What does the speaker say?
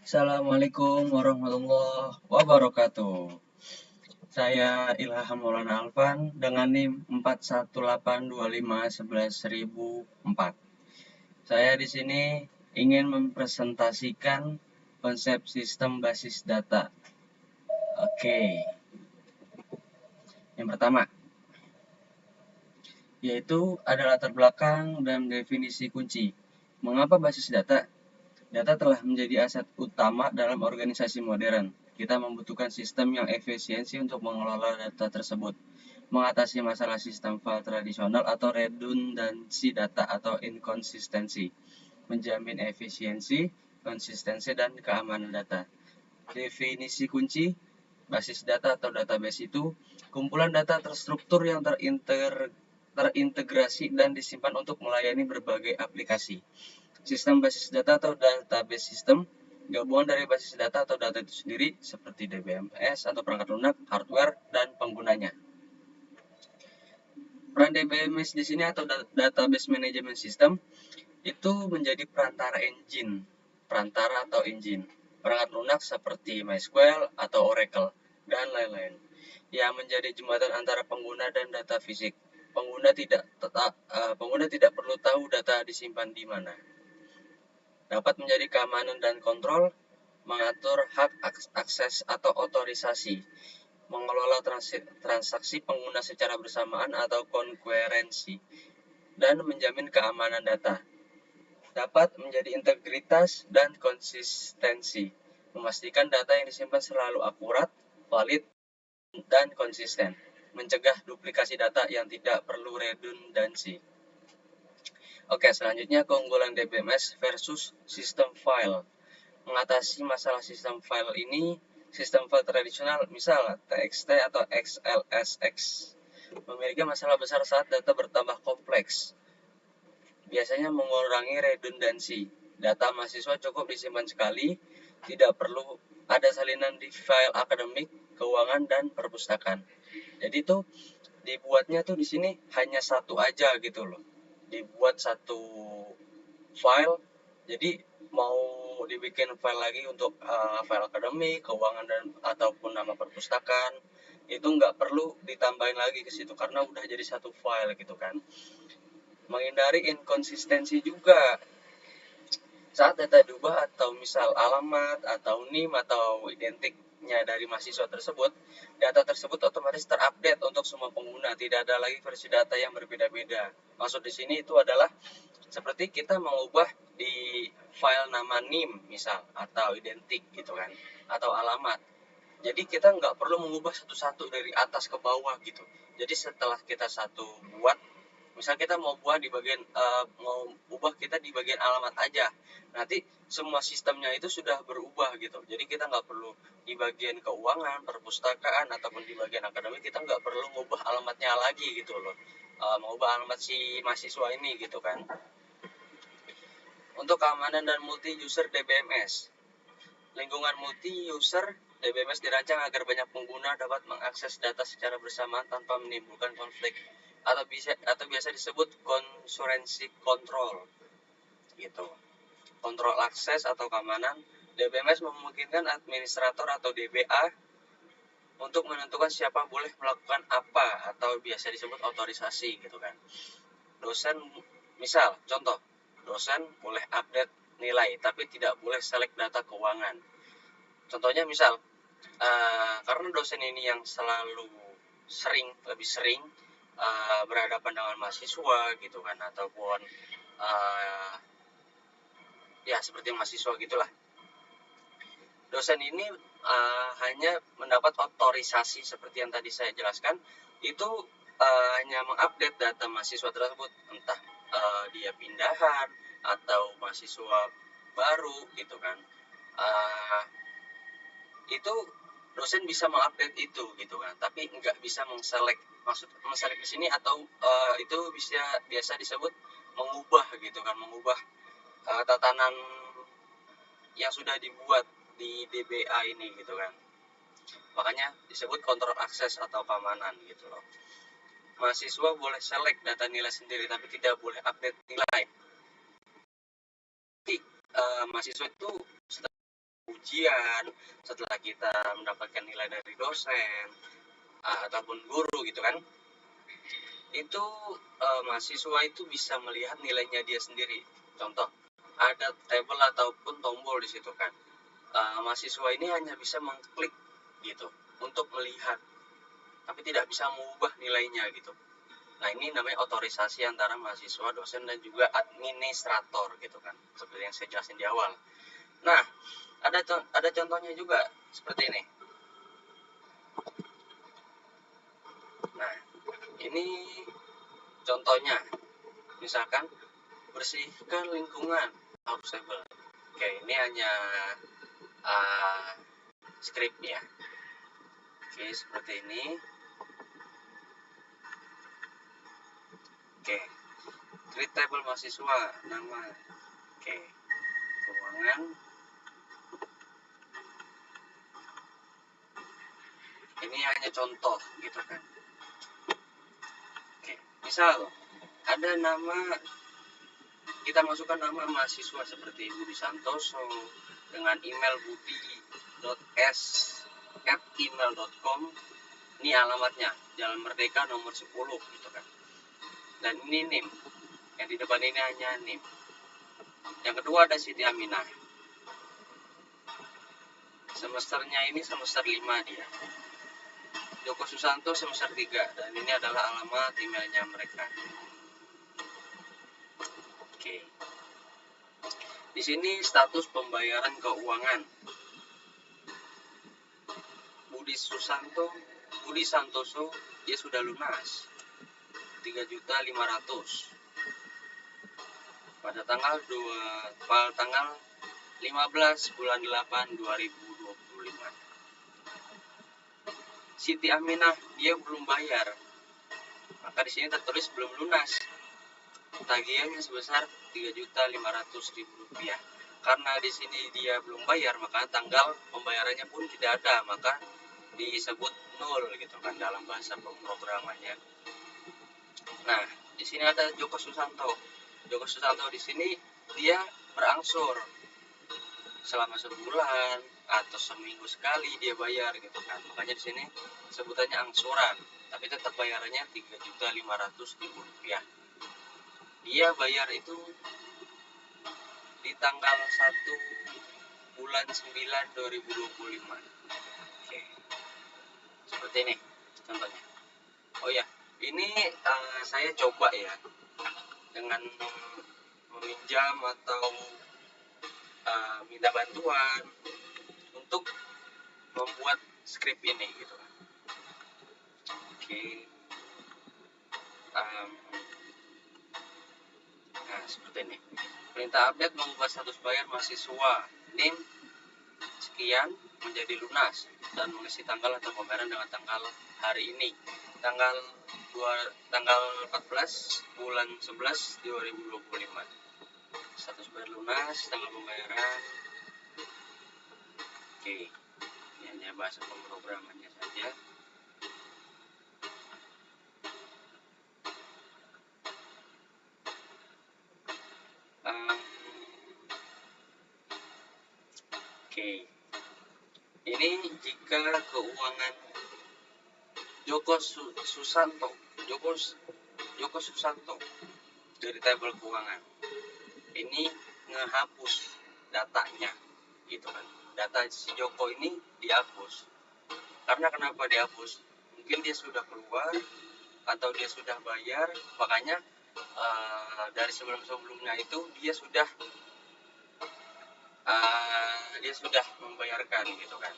Assalamualaikum warahmatullahi wabarakatuh. Saya Ilham Maulana Alfan dengan NIM 41825111004. Saya di sini ingin mempresentasikan konsep sistem basis data. Oke. Yang pertama, yaitu ada latar belakang dan definisi kunci. Mengapa basis data? Data telah menjadi aset utama dalam organisasi modern. Kita membutuhkan sistem yang efisiensi untuk mengelola data tersebut, mengatasi masalah sistem file tradisional atau redundansi data atau inkonsistensi, menjamin efisiensi, konsistensi, dan keamanan data. Definisi kunci basis data atau database itu kumpulan data terstruktur yang terintegrasi dan disimpan untuk melayani berbagai aplikasi. Sistem basis data atau database system gabungan dari basis data atau data itu sendiri seperti DBMS atau perangkat lunak, hardware, dan penggunanya. Peran DBMS di sini atau Database Management System itu menjadi perantara atau engine. Perangkat lunak seperti MySQL atau Oracle dan lain-lain yang menjadi jembatan antara pengguna dan data fisik. Pengguna tidak perlu tahu data disimpan di mana. Dapat menjadi keamanan dan kontrol, mengatur hak akses atau otorisasi, mengelola transaksi pengguna secara bersamaan atau konkurensi, dan menjamin keamanan data. Dapat menjadi integritas dan konsistensi, memastikan data yang disimpan selalu akurat, valid, dan konsisten, mencegah duplikasi data yang tidak perlu redundansi. Oke, selanjutnya keunggulan DBMS versus sistem file. Mengatasi masalah sistem file ini, sistem file tradisional misal TXT atau XLSX memiliki masalah besar saat data bertambah kompleks. Biasanya mengurangi redundansi. Data mahasiswa cukup disimpan sekali, tidak perlu ada salinan di file akademik, keuangan, dan perpustakaan. Jadi tuh dibuatnya tuh di sini hanya satu aja gitu loh. Dibuat satu file, jadi mau dibikin file lagi untuk file akademik, keuangan, dan ataupun nama perpustakaan itu nggak perlu ditambahin lagi ke situ karena udah jadi satu file gitu kan. Menghindari inkonsistensi juga saat data diubah atau misal alamat atau NIM atau identiknya dari mahasiswa tersebut, data tersebut otomatis terupdate untuk semua pengguna, tidak ada lagi versi data yang berbeda-beda. Maksud di sini itu adalah seperti kita mengubah di file nama NIM misal atau identik gitu kan, atau alamat. Jadi kita nggak perlu mengubah satu-satu dari atas ke bawah gitu. Jadi setelah kita satu buat, misal kita mau buat di bagian mau ubah kita di bagian alamat aja, nanti semua sistemnya itu sudah berubah gitu. Jadi kita nggak perlu di bagian keuangan, perpustakaan, ataupun di bagian akademik kita nggak perlu mengubah alamatnya lagi gitu loh, mengubah alamat si mahasiswa ini gitu kan. Untuk keamanan dan multi-user DBMS, lingkungan multi-user DBMS dirancang agar banyak pengguna dapat mengakses data secara bersamaan tanpa menimbulkan konflik atau biasa disebut concurrency control gitu. Kontrol akses atau keamanan, DBMS memungkinkan administrator atau DBA untuk menentukan siapa boleh melakukan apa atau biasa disebut otorisasi gitu kan. Dosen misal contoh, dosen boleh update nilai tapi tidak boleh select data keuangan. Contohnya misal karena dosen ini yang lebih sering berhadapan dengan mahasiswa gitu kan, ataupun ya seperti mahasiswa gitulah. Dosen ini hanya mendapat otorisasi seperti yang tadi saya jelaskan, itu hanya mengupdate data mahasiswa tersebut, entah dia pindahan atau mahasiswa baru gitu kan. Itu dosen bisa mengupdate itu gitu kan, tapi nggak bisa mengselect. Maksud mengselect di sini atau itu biasa disebut mengubah gitu kan, mengubah tatanan yang sudah dibuat di DBA ini gitu kan. Makanya disebut kontrol akses atau keamanan gitu loh. Mahasiswa boleh select data nilai sendiri tapi tidak boleh update nilai. Mahasiswa itu ujian, setelah kita mendapatkan nilai dari dosen ataupun guru gitu kan, itu mahasiswa itu bisa melihat nilainya dia sendiri. Contoh, ada tabel ataupun tombol di situ kan. Mahasiswa ini hanya bisa mengklik gitu untuk melihat, tapi tidak bisa mengubah nilainya gitu. Nah, ini namanya otorisasi antara mahasiswa, dosen, dan juga administrator gitu kan, seperti yang saya jelasin di awal. Nah, ada contohnya juga seperti ini. Nah, ini contohnya, misalkan bersihkan lingkungan, harus tabel. Oke, ini hanya script ya. Oke, seperti ini. Oke, create table mahasiswa, nama. Oke, keuangan. Ini hanya contoh gitu kan. Oke, misal ada nama, kita masukkan nama mahasiswa seperti Budi Santoso dengan email budi.s@email.com. Ini alamatnya, Jalan Merdeka nomor 10 gitu kan. Dan ini NIM. Yang di depan ini hanya NIM. Yang kedua ada Siti Aminah. Semesternya ini semester 5 dia. Joko Susanto semester 3, dan ini adalah alamat emailnya mereka. Oke. Di sini status pembayaran keuangan. Budi Santoso dia sudah lunas 3.500.000 pada tanggal 15 bulan 8 2025. Siti Aminah dia belum bayar, maka di sini tertulis belum lunas. Tagihannya sebesar 3.500.000 rupiah. Karena di sini dia belum bayar, maka tanggal pembayarannya pun tidak ada, maka disebut nol gitu kan dalam bahasa pemrogramannya. Nah, di sini ada Joko Susanto. Joko Susanto di sini dia berangsur selama sebulan atau seminggu sekali dia bayar gitu kan. Makanya di sini sebutannya angsuran, tapi tetap bayarannya 3.500.000 rupiah. Dia bayar itu di tanggal 1 bulan 9 2025. Oke. Seperti ini contohnya. Oh ya, ini saya coba ya dengan meminjam atau minta bantuan untuk membuat skrip ini gitu. Oke. Nah, seperti ini. Perintah update mengubah status bayar mahasiswa NIM sekian menjadi lunas dan mengisi tanggal atau pembayaran dengan tanggal hari ini, tanggal 14 bulan 11 2025. Status bayar lunas, tanggal pembayaran. Oke, ini hanya bahasa pemrogramannya saja. Oke, ini jika keuangan Joko Susanto dari tabel keuangan ini ngehapus datanya gitu kan. Data si Joko ini dihapus. Karena kenapa dihapus? Mungkin dia sudah keluar atau dia sudah bayar, makanya dari sebelum-sebelumnya itu dia sudah membayarkan gitu kan.